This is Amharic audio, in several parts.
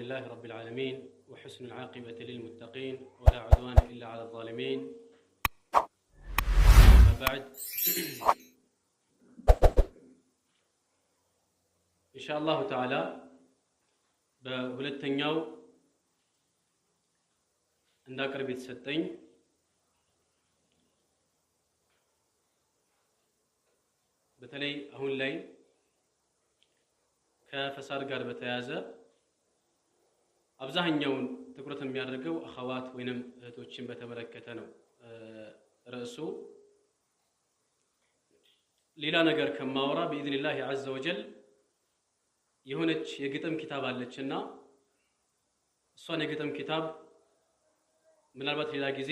لله رب العالمين وحسن العاقبة للمتقين ولا عدوان إلا على الظالمين. أما بعد إن شاء الله تعالى بهلتنياو እንዳቀርብ የተሰጠኝ በተለይ አሁን ላይ ከፈሳድ ጋር በተያያዘ አብዛኛውን ትኩረት የሚያደርገው አኸዋት ወይንም እህቶችን በተመለከተ ነው ርዕሱ። ሌላ ነገር ከማወራ በኢዝኒላህ ዐዘ ወጀል የሆነች የግጥም ኪታብ አለችና እሷን የግጥም ኪታብ ምናልባት ሌላ ጊዜ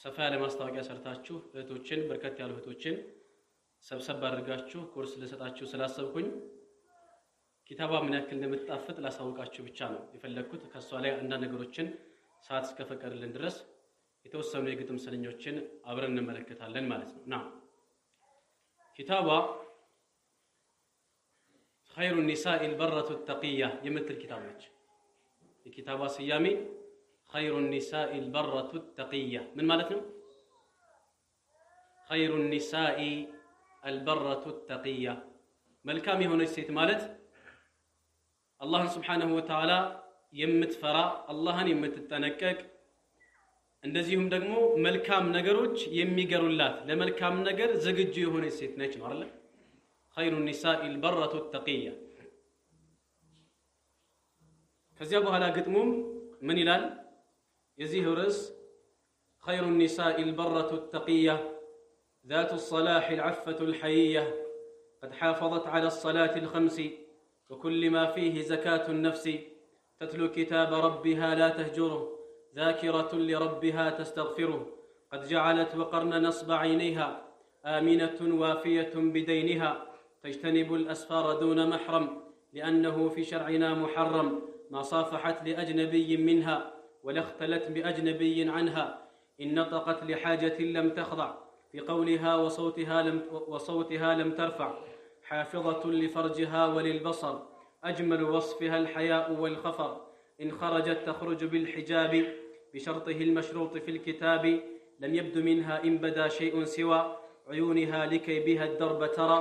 ሰፋ ያለ ማስታወቂያ ሰርታችሁ እህቶችን በርከት ያሉ እህቶችን ሰብሰብ አድርጋችሁ ኮርስ ለሰጣችሁ ስላሰብኩኝ ኪታባ ምን ያክል እንደምትጣፍጥ ላሳውቃችሁ ብቻ ነው የፈለኩት። ከሷ ላይ አንዳንድ ነገሮችን ሰዓት እስከፈቀደልን ድረስ የተወሰኑ የግጥም ስንኞችን አብረን እንመለከታለን ማለት ነው። ና ኪታባ خير النساء البرة التقية የምትል ኪታብ ነች። የኪታባ ስያሜ خير النساء البرة التقية من مالتنا خير النساء البرة التقية ملكام يهون السيت مالت الله سبحانه وتعالى يمتفرا الله يمتتنكك እንደዚሁም ደግሞ መልካም ነገሮች የሚገሩላት ለመልካም ነገር ዝግጁ የሆነ ሴት ነች ማለት ነው። خير النساء البرة التقية ከዚያ በኋላ ግጥሙም ምን ይላል? يزيه رس خير النساء البرة التقية ذات الصلاح العفة الحيية قد حافظت على الصلاة الخمس وكل ما فيه زكاة النفس تتلو كتاب ربها لا تهجره ذاكرة لربها تستغفره قد جعلت وقرن نصب عينيها آمنة وافية بدينها تجتنب الأسفار دون محرم لأنه في شرعنا محرم ما صافحت لأجنبي منها ولا اختلت بأجنبي عنها إن نطقت لحاجة لم تخضع في قولها وصوتها لم ترفع حافظة لفرجها وللبصر أجمل وصفها الحياء والخفر إن خرجت تخرج بالحجاب بشرطه المشروط في الكتاب لم يبد منها إن بدا شيء سوى عيونها لكي بها الدرب ترى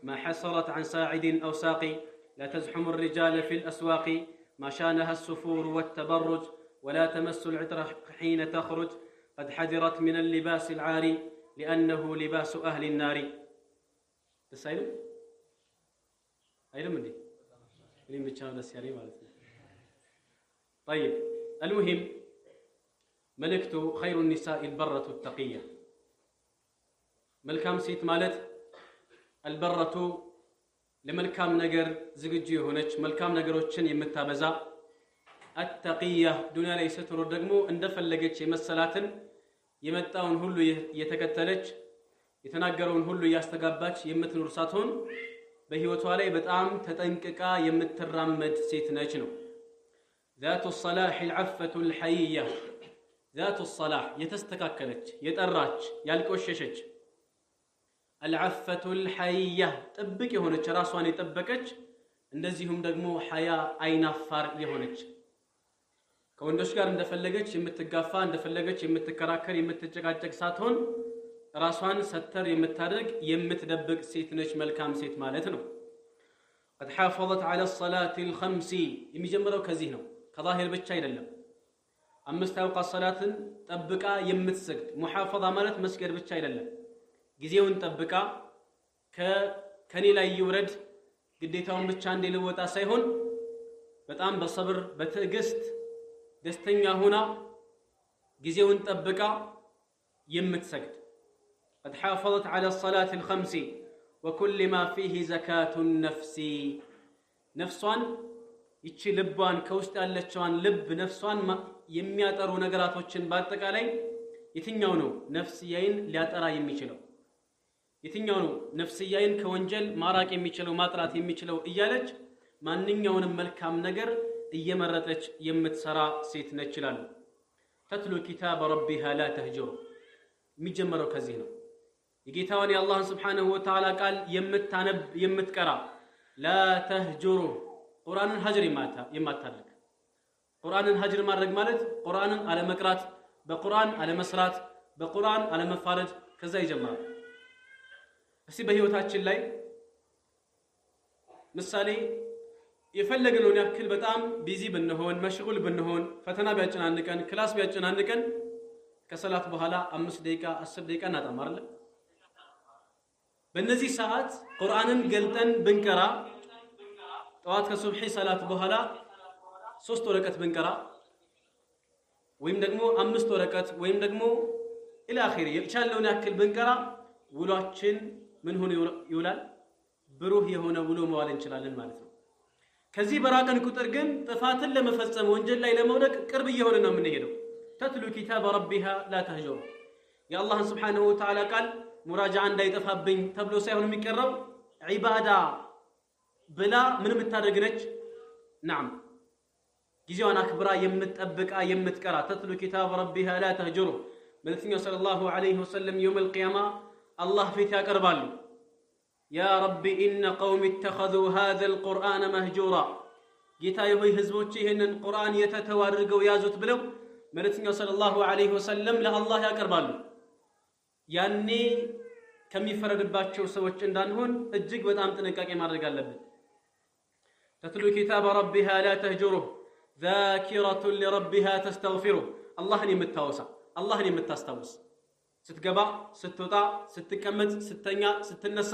ما حسرت عن ساعد أو ساقي لا تزحم الرجال في الأسواق ما شانها السفور والتبرج ولا تمس العطر حين تخرج قد حذرت من اللباس العاري لأنه لباس أهل النار. تسألوا؟ أيضا من دي؟ اللي بتشاهد السياري مالتنا. طيب المهم ملكت خير النساء البرة التقية. ملكام سيت مالت البرة لملكام نجر زوجي هونش ملكام نجروتشن يمتابزا التقية دنيا ليست ردقمو اندفلقت يمسلاتن يمتاون هلو يتكتلج يتناقرون هلو يستقابات يمتن رساتون بهيوتوا علي بتعام تتنككا يمترامد سيتناجنو ذات الصلاح العفة الحيية ذات الصلاح يتستكاكلج يتأراج يالكوششج العفة الحيية تبك يهونج راسوان يتبكج እንደዚሁም ደግሞ ሐያ አይናፋር የሆነች ከወንዶች ጋር እንደፈለገች የምትጋፋ እንደፈለገች የምትከራከር የምትጨቃጨቅ ሳትሆን ራሷን ሰተር የምታደርግ የምትደብቅ ሴት ነች መልካም ሴት ማለት ነው። قد حافظت على الصلاة الخمس የሚጀምረው ከዚህ ነው። ከዛሂር ብቻ አይደለም። አምስት አውቃት ሰላትን ጠብቃ የምትሰግድ ሙሐፈዛ ማለት መስገድ ብቻ አይደለም። ጊዜውን ጠብቃ ከኔ ላይ ይውረድ ግዴታውን ብቻ እንደልወጣ ሳይሆን በጣም በሰብር በትዕግስት ደስተኛ ሆና ጊዜውን ጠብቃ የምትሰግድ قد حافظت على الصلاة الخمس وكل ما فيه زكاة النفس ነፍሷን ይቺ ልቧን ከውስጥ ያለችዋን ልብ ነፍሷን የሚያጠሩ ነገራቶችን በአጠቃላይ የትኛው ነው ነፍስያይን ሊያጠራ የሚችለው የትኛው ነው ነፍስያይን ከወንጀል ማራቅ የሚችለው ማጥራት የሚችለው እያለች ማንኛውንም መልካም ነገር እየመረጠች የምትሰራ ሴት ነች ይላል። ተትሉ ኪታብ ረቢሃ ላ ተህጅሩ የሚጀምረው ከዚህ ነው። የጌታዋን የአላህን ስብሓነሁ ወተዓላ ቃል የምታነብ የምትቀራ ላ ተህጅሩ ቁርአንን ሀጅር የማታደርግ ቁርአንን ሀጅር ማድረግ ማለት ቁርአንን አለመቅራት በቁርአን አለመስራት በቁርአን አለመፋረድ ከዛ ይጀምራል። እስቲ በህይወታችን ላይ ምሳሌ የፈለግነውን ያክል በጣም ቢዚ ብንሆን መሽጉል ብንሆን ፈተና ቢያጨናንቀን ክላስ ቢያጨናንቀን ከሰላት በኋላ 5 ደቂቃ 10 ደቂቃ እናጣም አይደል? በእነዚህ ሰዓት ቁርአንን ገልጠን ብንቀራ ጠዋት ከሱብሒ ሰላት በኋላ 3 ወረቀት ብንቀራ ወይም ደግሞ 5 ወረቀት ወይም ደግሞ ኢላ አኺሪ የቻለውን ያክል ብንቀራ ውሏችን ምን ሆነ ይውላል? ብሩህ የሆነ ውሎ መዋል እንችላለን ማለት ነው። ከዚህ በራቀን ቁጥር ግን ጥፋትን ለመፈጸም ወንጀል ላይ ለመውደቅ ቅርብ እየሆነ ነው የምንሄደው። ተትሉ ኪታብ ረቢሃ ላ ተህጀሩ የአላህን ስብሓነሁ ወተዓላ ቃል ሙራጃዓ እንዳይጠፋብኝ ተብሎ ሳይሆን የሚቀረው ዒባዳ ብላ ምን የምታደርግ ነች? ናም ጊዜዋን አክብራ የምትጠብቃ የምትቀራ ተትሉ ኪታብ ረቢሃ ላ ተህጀሩ መልእክተኛው ሰለላሁ ዐለይሂ ወሰለም የውመል ቂያማ አላህ ፊት ያቀርባሉ። ያ ረቢ ኢነ ቀውሚ ኢተኸዙ ሃዘል ቁርአነ መህጁራ ጌታዬ ሆይ ህዝቦች ይህንን ቁርአን የተተው አድርገው ያዙት ብለው መልእክተኛው ሰለላሁ ዐለይሂ ወሰለም ለአላህ ያቀርባሉ። ያኔ ከሚፈረድባቸው ሰዎች እንዳንሆን እጅግ በጣም ጥንቃቄ ማድረግ አለብን። ተትሉ ኪታበ ረቢሃ ላ ተህጁሩህ ዛኪረቱን ሊረቢሃ ተስተግፊሩህ አላህን የምታወሳ አላህን የምታስታውስ ስትገባ ስትወጣ ስትቀመጥ ስተኛ ስትነሳ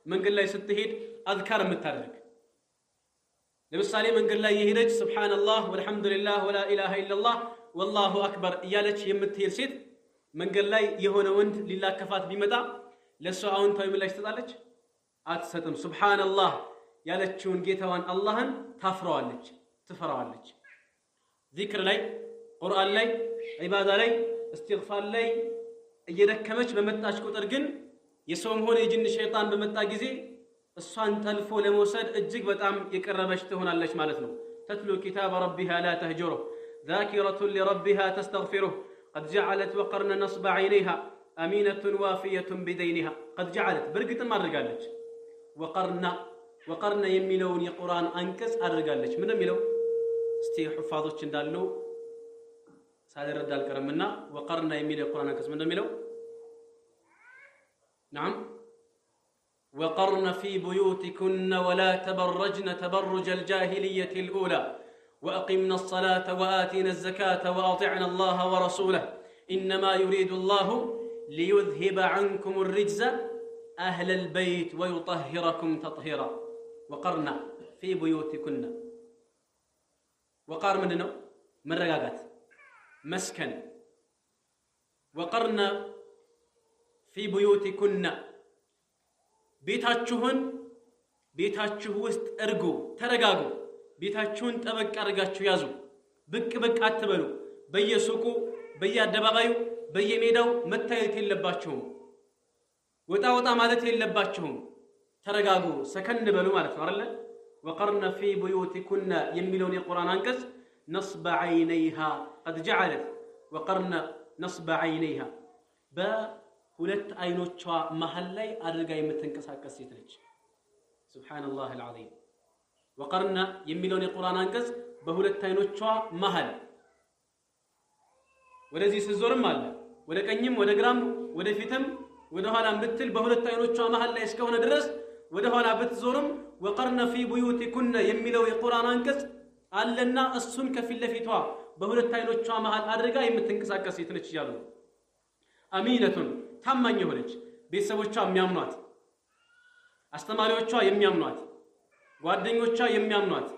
መንገድ ላይ ስትሄድ አዝካር የምታደርግ ለምሳሌ መንገድ ላይ የሄደች ሱብሃንአላህ ወልሐምዱሊላህ ወላ ኢላሃ ኢላላህ ወላሁ አክበር እያለች የምትሄድ ሴት መንገድ ላይ የሆነ ወንድ ሊላከፋት ቢመጣ ለሷ አዎንታዊ ምላሽ ትሰጣለች? አትሰጥም። ሱብሃንአላህ ያለችውን ጌታዋን አላህን ታፍረዋለች፣ ትፈራዋለች። ዚክር ላይ ቁርአን ላይ ዒባዳ ላይ እስትግፋር ላይ እየደከመች በመጣች ቁጥር ግን የሰውም ሆነ የጅን ሸይጣን በመጣ ጊዜ እሷን ጠልፎ ለመውሰድ እጅግ በጣም የቀረበች ትሆናለች ማለት ነው። ተትሉ ኪታበ ረቢሃ ላ ተህጁሩህ ዛኪረቱን ሊረቢሃ ተስተግፊሩህ ቀድ ጀዐለት ወቀርነ ነስበ ዐይነይሃ አሚነቱን ዋፊየቱን ቢደይኒሃ ቀድ ጀዐለት በእርግጥም አድርጋለች። ወቀርነ የሚለውን የቁርአን አንቀጽ አድርጋለች። ምን የሚለው እስቲ ሑፋዞች እንዳሉ ሳልረዳ አልቀርምና ወቀርነ የሚለው የቁርአን አንቀጽ ምን እንደሚለው نعم وقرن في بيوتكن ولا تبرجن تبرج الجاهلية الأولى وأقمنا الصلاة وآتينا الزكاة وأطعنا الله ورسوله إنما يريد الله ليذهب عنكم الرجز أهل البيت ويطهركم تطهيرا وقرن في بيوتكن وقار منه من رقاقات مسكن وقرن في بيوتكن ቤታችሁ ውስጥ እርጉ ተረጋጉ። ቤታችሁን ጠበቅ አድርጋችሁ ያዙ። ብቅ ብቅ አትበሉ። በየሱቁ በየአደባባዩ በየሜዳው መታየት የለባችሁም። ወጣ ወጣ ማለት የለባችሁም። ተረጋጉ፣ ሰከን በሉ ማለት ነው አይደል? ወቀርነ في بيوتكن የሚለውን የቁርአን አንቀጽ ነስበ ዐይነይሃ قد جعلت وقرن نصب عينيها ሁለት አይኖቿ መሃል ላይ አድርጋ የምትንቀሳቀስ ሴት ነች። ሱብሃንአላህ አልዓዚም። ወቀርነ የሚለውን የቁርአን አንቀጽ በሁለት አይኖቿ መሃል ወደዚህ ስትዞርም አለ ወደ ቀኝም ወደ ግራም ወደ ፊትም ወደ ኋላም ብትል በሁለት አይኖቿ መሃል ላይ እስከሆነ ድረስ ወደ ኋላ ብትዞርም ወቀርነ في بيوتكن የሚለው የቁርአን አንቀጽ አለና እሱን ከፊት ለፊቷ በሁለት አይኖቿ መሃል አድርጋ የምትንቀሳቀስ ሴት ነች ይላሉ። አሚነቱን ታማኝ የሆነች ቤተሰቦቿ የሚያምኗት፣ አስተማሪዎቿ የሚያምኗት፣ ጓደኞቿ የሚያምኗት፣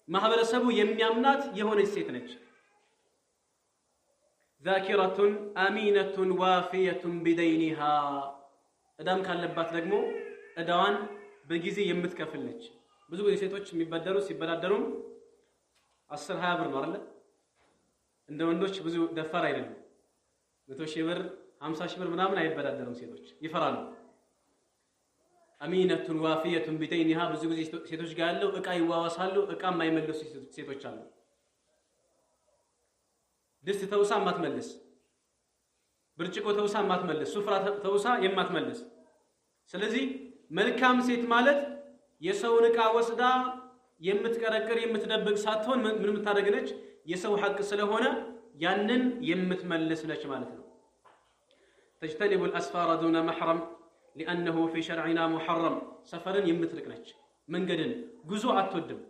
ማህበረሰቡ የሚያምናት የሆነች ሴት ነች። ዛኪረቱን አሚነቱን ዋፊየቱን ቢደይኒሃ እዳም ካለባት ደግሞ እዳዋን በጊዜ የምትከፍል ነች። ብዙ ጊዜ ሴቶች የሚበደሩ ሲበዳደሩም 10-20 ብር ነው አይደል? እንደ ወንዶች ብዙ ደፋር አይደለም። 100 ሺህ ብር 50 ሺህ ብር ምናምን አይበዳደሩም ሴቶች፣ ይፈራሉ። አሚነቱን ዋፊየቱን ቢደይኒሃ ብዙ ጊዜ ሴቶች ጋር ያለው እቃ ይዋዋሳሉ፣ እቃ የማይመልሱ ሴቶች አሉ። ድስት ተውሳ ማትመልስ፣ ብርጭቆ ተውሳ ማትመልስ፣ ሱፍራ ተውሳ የማትመልስ። ስለዚህ መልካም ሴት ማለት የሰውን እቃ ወስዳ የምትቀረቅር የምትደብቅ ሳትሆን ምን የምታደርግነች የሰው ሐቅ ስለሆነ ያንን የምትመልስ ነች ማለት ነው። تجتنب الأسفار دون محرم لأنه في شرعنا محرم سفرن يمترك نች መንገድን ጉዞ አትወድም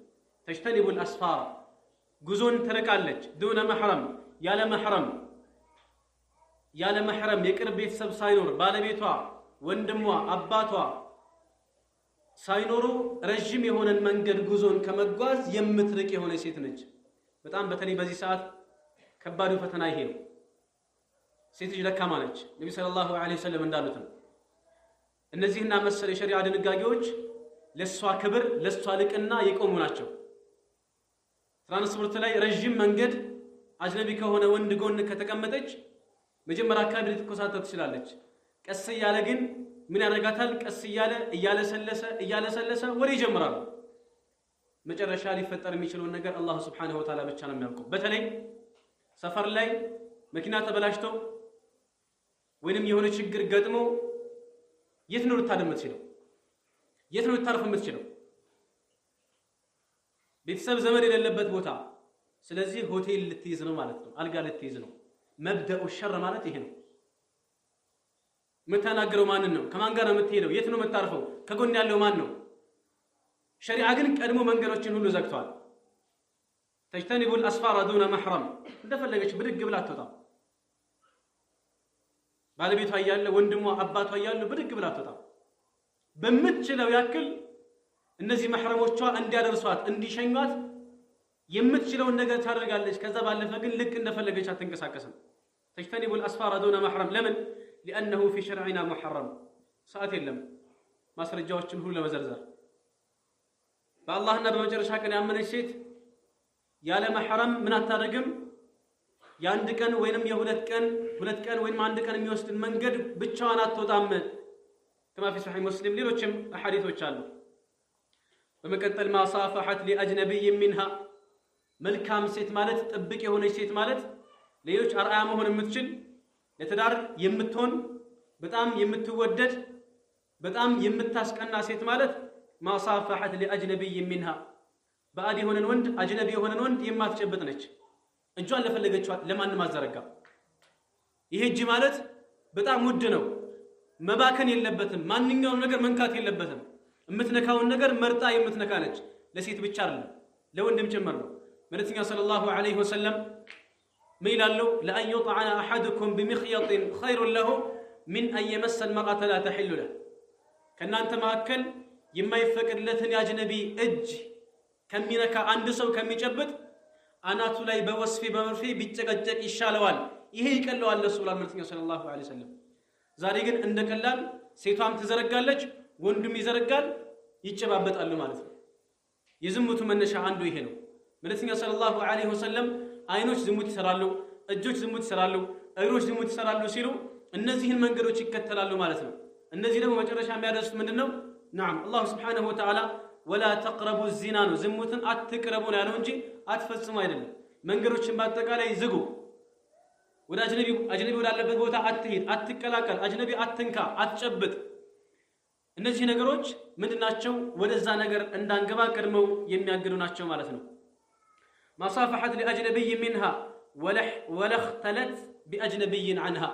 تجتنب الأسفار ጉዞን ትርቃለች دون محرم ያለ محرم የቅርብ ቤተሰብ ሳይኖር ባለቤቷ ወንድሟ አባቷ ሳይኖሩ ረጅም የሆነን መንገድ ጉዞን ከመጓዝ የምትርቅ የሆነ ሴት ነች። በጣም በተለይ በዚህ ሰዓት ከባዱ ፈተና ይሄ ነው። ሴት ልጅ ደካማ ነች። ነብዩ ሰለላሁ ዐለይሂ ወሰለም እንዳሉት ነው እነዚህና መሰል የሸሪዓ ድንጋጌዎች ለሷ ክብር ለሷ ልቅና የቆሙ ናቸው። ትራንስፖርት ላይ ረጅም መንገድ አጅነቢ ከሆነ ወንድ ጎን ከተቀመጠች መጀመሪያ አካባቢ ልትኮሳተር ትችላለች። ቀስ እያለ ግን ምን ያደርጋታል? ቀስ እያለ እያለሰለሰ ወሬ ይጀምራል። መጨረሻ ሊፈጠር የሚችለው ነገር አላህ Subhanahu Wa Ta'ala ብቻ ነው የሚያውቀው። በተለይ ሰፈር ላይ መኪና ተበላሽቶ ወይንም የሆነ ችግር ገጥሞ የት ነው ልታደም የምትችለው? የት ነው ልታርፍ የምትችለው? ቤተሰብ ዘመድ የሌለበት ቦታ። ስለዚህ ሆቴል ልትይዝ ነው ማለት ነው። አልጋ ልትይዝ ነው። መብደኡ ሸር ማለት ይሄ ነው። የምታናግረው ማንን ነው? ከማን ጋር ነው የምትሄደው? የት ነው የምታርፈው? ከጎን ያለው ማን ነው? ሸሪዓ ግን ቀድሞ መንገዶችን ሁሉ ዘግቷል። تجتنب الأسفار دون محرم እንደፈለገች ብድግ ብላ አትወጣም። ባለቤቷ እያለ ወንድሟ አባቷ እያለ ብድግ ብላ አትወጣም። በምትችለው ያክል እነዚህ መህረሞቿ እንዲያደርሷት እንዲሸኟት የምትችለውን ነገር ታደርጋለች። ከዛ ባለፈ ግን ልክ እንደፈለገች አትንቀሳቀስም። تجتنب الأسفار دون محرم ለምን لأنه في شرعنا محرم ሰዓት የለም ማስረጃዎችን ሁሉ ለመዘርዘር በአላህና በመጨረሻ ቀን ያመነች ሴት ያለ መህረም ምን አታደርግም? የአንድ ቀን ወይንም የሁለት ቀን ወይንም አንድ ቀን የሚወስድን መንገድ ብቻዋን አትወጣም። كما في صحيح مسلم ሌሎችም አሐዲሶች አሉ። በመቀጠል ما صافحت لأجنبي منها መልካም ሴት ማለት ጥብቅ የሆነች ሴት ማለት ሌሎች አርአያ መሆን የምትችል ለትዳር የምትሆን በጣም የምትወደድ በጣም የምታስቀና ሴት ማለት ما صافحت لأجنبي منها ባዕድ የሆነን ወንድ አጅነቢ የሆነን ወንድ የማትጨብጥ ነች። እጇን ለፈለገችው ለማንም አዘረጋ። ይሄ እጅ ማለት በጣም ውድ ነው። መባከን የለበትም። ማንኛውም ነገር መንካት የለበትም። የምትነካውን ነገር መርጣ የምትነካ ነች። ለሴት ብቻ አይደለም ለወንድም ጭምር ነው። መልእክተኛው ሰለላሁ ዐለይሂ ወሰለም ምን ይላሉ? ለአን يطعن احدكم بمخيط خير له من ان يمس المرأة لا تحل له ከናንተ መካከል የማይፈቅድለትን ያጅነቢ እጅ ከሚነካ አንድ ሰው ከሚጨብጥ አናቱ ላይ በወስፌ በመርፌ ቢጨቀጨቅ ይሻለዋል። ይሄ ይቀለዋል ለሱ ብሏል መልእክተኛው ሰለላሁ ዐለይሂ ወሰለም። ዛሬ ግን እንደቀላል ሴቷም ትዘረጋለች፣ ወንዱም ይዘረጋል፣ ይጨባበጣሉ ማለት ነው። የዝሙቱ መነሻ አንዱ ይሄ ነው። መልእክተኛው ሰለላሁ ዐለይሂ ወሰለም አይኖች ዝሙት ይሰራሉ፣ እጆች ዝሙት ይሰራሉ፣ እግሮች ዝሙት ይሰራሉ ሲሉ እነዚህን መንገዶች ይከተላሉ ማለት ነው። እነዚህ ደግሞ መጨረሻ የሚያደርሱት ምንድነው? نعم الله سبحانه وتعالى ولا تقربوا الزنا ነው ዝሙትን አትቅረቡ ነው ያለው እንጂ አትፈጽሙ አይደለም። መንገዶችን በአጠቃላይ ዝጉ። ወደ አጅነቢ ወዳለበት ቦታ አትሄድ፣ አትቀላቀል፣ አጅነቢ አትንካ፣ አትጨብጥ። እነዚህ ነገሮች ምንድናቸው? ወደዛ ነገር እንዳንገባ ቀድመው የሚያግዱ ናቸው ማለት ነው። ማሳፈሐት ለአጅነቢይ منها ولا اختلت باجنبي عنها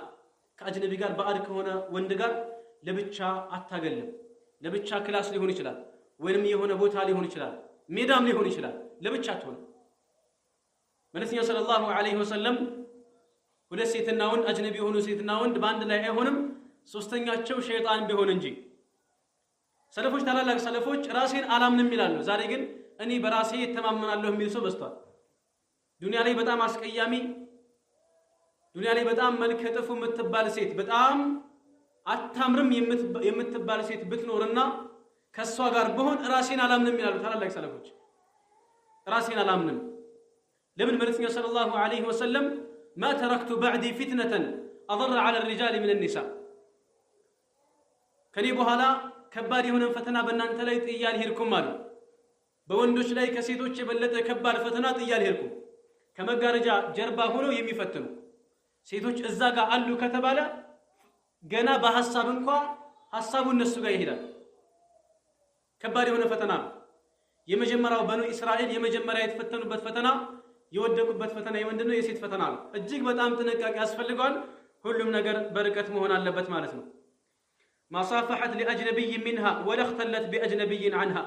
ከአጅነቢ ጋር ባዕድ ከሆነ ወንድ ጋር ለብቻ አታገልም። ለብቻ ክላስ ሊሆን ይችላል ወይንም የሆነ ቦታ ሊሆን ይችላል፣ ሜዳም ሊሆን ይችላል። ለብቻ አትሆን። መልእክተኛው ሰለላሁ ዐለይሂ ወሰለም ሁለት ሴትና ወንድ አጅነቢ የሆኑ ሴትና ወንድ በአንድ ላይ አይሆንም ሶስተኛቸው ሸይጣን ቢሆን እንጂ። ሰለፎች ታላላቅ ሰለፎች ራሴን አላምንም ይላሉ። ዛሬ ግን እኔ በራሴ እተማመናለሁ የሚል ሰው በዝቷል። ዱንያ ላይ በጣም አስቀያሚ፣ ዱንያ ላይ በጣም መልከ ጥፉ የምትባል ሴት፣ በጣም አታምርም የምትባል ሴት ብትኖርና ከሷ ጋር በሆን ራሴን አላምንም ይላሉ ታላላቅ ሰለፎች። ራሴን አላምንም ለምን? መልእክተኛው ሰለላሁ ዐለይሂ ወሰለም ما تركت بعدي فتنة أضر على الرجال من النساء ከኔ በኋላ ከባድ የሆነ ፈተና በእናንተ ላይ ጥያል ሄድኩም አሉ። በወንዶች ላይ ከሴቶች የበለጠ ከባድ ፈተና ጥያል ሄድኩም። ከመጋረጃ ጀርባ ሆነው የሚፈትኑ ሴቶች እዛ ጋር አሉ ከተባለ ገና በሐሳብ እንኳን ሐሳቡ እነሱ ጋር ይሄዳል። ከባድ የሆነ ፈተና ነው። የመጀመሪያው በኑ እስራኤል የመጀመሪያ የተፈተኑበት ፈተና የወደቁበት ፈተና የምንድነው? የሴት ፈተና ነው። እጅግ በጣም ጥንቃቄ ያስፈልጋል። ሁሉም ነገር በርቀት መሆን አለበት ማለት ነው። ማሳፈሐት لأجنبي منها ولا اختلت بأجنبي عنها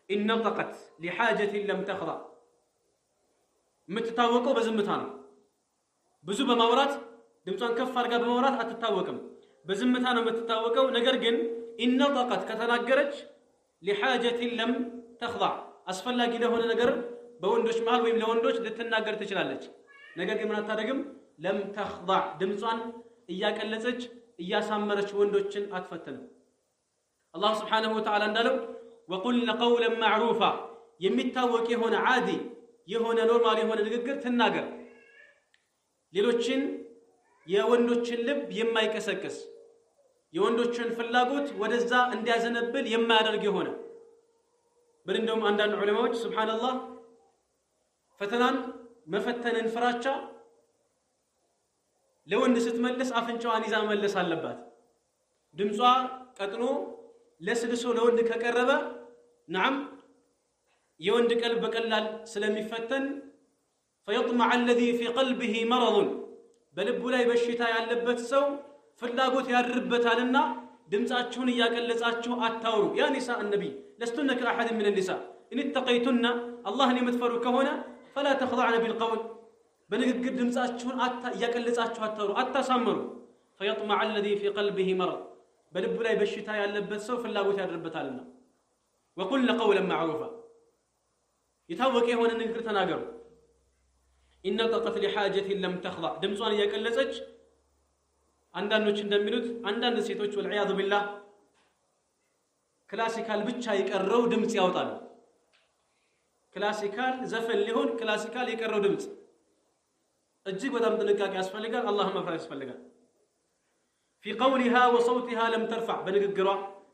إن نطقت لحاجة لم تخضع የምትታወቀው በዝምታ ነው። ብዙ በማውራት ድምጿን ከፍ አድርጋ በማውራት አትታወቅም። በዝምታ ነው የምትታወቀው። ነገር ግን إن نطقت ከተናገረች لحاجة لم تخضع አስፈላጊ ለሆነ ነገር በወንዶች መሃል ወይም ለወንዶች ልትናገር ትችላለች። ነገር ግን ምን አታደርግም? ለም ተخضع ድምጿን እያቀለጸች እያሳመረች ወንዶችን አትፈትንም። አላህ Subhanahu Wa Ta'ala እንዳለው وقلنا قولا معروفا የሚታወቅ የሆነ ዓዲ የሆነ ኖርማል የሆነ ንግግር ትናገር። ሌሎችን የወንዶችን ልብ የማይቀሰቅስ የወንዶችን ፍላጎት ወደዛ እንዲያዘነብል የማያደርግ የሆነ በእንደውም አንዳንድ ዑለማዎች ሱብሃንአላህ ፈተናን መፈተንን ፍራቻ ለወንድ ስትመልስ አፍንጫዋን ይዛ መለስ አለባት። ድምጿ ቀጥኖ ለስልሶ ለወንድ ከቀረበ نعم የወንድ ቀልብ በቀላል ስለሚፈተን فيطمع الذي في قلبه مرض በልቡ ላይ በሽታ ያለበት ሰው ፍላጎት ያድርበታልና ድምጻችሁን እያቀለጻችሁ አታውሩ። ያ ኒሳ النبي لستن كأحد من النساء إن اتقيتن الله يمتفر كهنا فلا تخضعن بالقول በንግግር ድምጻችሁን እያቀለጻችሁ አታውሩ አታሳምሩ። فيطمع الذي في قلبه مرض በልቡ ላይ በሽታ ያለበት ሰው ፍላጎት ያድርበታልና وقلنا قولا معروفا የታወቀ የሆነ ንግግር ተናገሩ። إن نطقت لحاجة لم تخضع ድምጿን እያቀለጸች አንዳንዶች እንደሚሉት አንዳንድ ሴቶች والعياذ بالله ክላሲካል ብቻ የቀረው ድምጽ ያወጣሉ። ክላሲካል ዘፈን ሊሆን ክላሲካል የቀረው ድምጽ እጅግ በጣም ጥንቃቄ ያስፈልጋል። አላህን መፍራት ያስፈልጋል። في قولها وصوتها لم ترفع በንግግሯ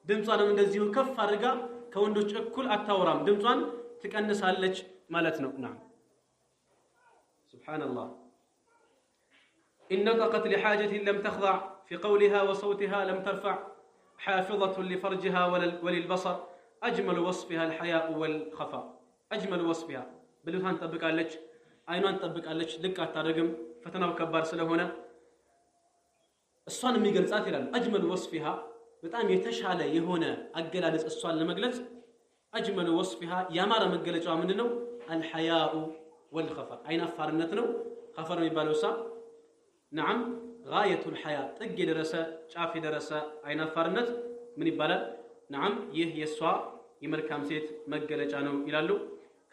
ድምጿንም እንደዚሁ ከፍ አድርጋ ከወንዶች እኩል አታወራም። ድምጿን ትቀንሳለች ማለት ነው። نعم سبحان الله إن نطقت لحاجة لم تخضع في قولها وصوتها لم ترفع حافظة لفرجها وللبصر أجمل وصفها الحياء والخفاء أجمل وصفها بلوتان تطبقالك አይኗን ተጠብቃለች። ልክ አታደርግም። ፈተናው ከባድ ስለሆነ እሷን የሚገልጻት ይላል أجمل وصفها በጣም የተሻለ የሆነ አገላለጽ እሷን ለመግለጽ أجمل وصفها ያማረ መገለጫዋ ምንድነው? الحياء والخفاء አይናፋርነት ነው። خفر የሚባለው ሳ نعم غاية الحياء ጥግ የደረሰ ጫፍ የደረሰ አይናፋርነት ምን ይባላል? نعم ይህ የሷ የመልካም ሴት መገለጫ ነው ይላሉ።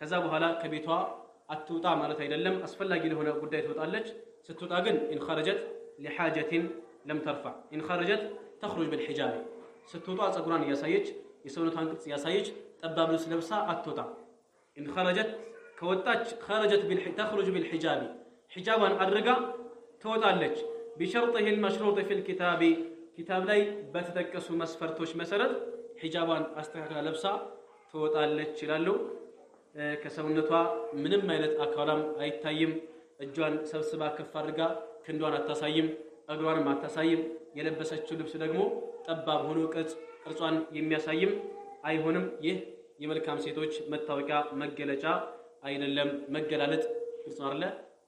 ከዛ በኋላ ከቤቷ አትውጣ ማለት አይደለም። አስፈላጊ ለሆነ ጉዳይ ትወጣለች። ስትወጣ ግን إن خرجت لحاجة لم ترفع إن خرجت تخرج بالحجاب ስትወጣ ጸጉሯን ያሳየች የሰውነቷን ቅርጽ ያሳየች ጠባብ ልብስ ለብሳ አትወጣ። إن خرجت ከወጣች خرجت تخرج بالحجاب حجابን አድርጋ ትወጣለች። بشرطه المشروط في الكتاب كتاب ላይ በተጠቀሱ መስፈርቶች መሰረት حجابን አስተካክላ ለብሳ ትወጣለች ይላሉ። ከሰውነቷ ምንም አይነት አካሏም አይታይም። እጇን ሰብስባ ከፍ አድርጋ ክንዷን አታሳይም፣ እግሯንም አታሳይም። የለበሰችው ልብስ ደግሞ ጠባብ ሆኖ ቅርጿን የሚያሳይም አይሆንም። ይህ የመልካም ሴቶች መታወቂያ መገለጫ አይደለም። መገላለጥ ግልጽ አይደለ?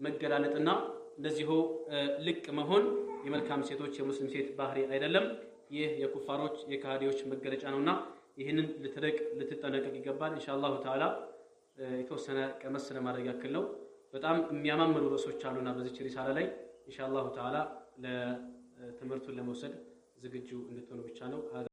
መገላለጥና እንደዚሁ ልቅ መሆን የመልካም ሴቶች የሙስሊም ሴት ባህሪ አይደለም። ይህ የኩፋሮች የካህዲዎች መገለጫ ነውና ይህንን ልትጠነቀቅ ይገባል። ኢንሻአላሁ ተዓላ የተወሰነ ቀመስ ለማድረግ ያክል ነው። በጣም የሚያማምሩ ርዕሶች አሉና በዚህ ሪሳላ ላይ ኢንሻአላሁ ተዓላ ለትምህርቱን ለመውሰድ ዝግጁ እንድትሆኑ ብቻ ነው።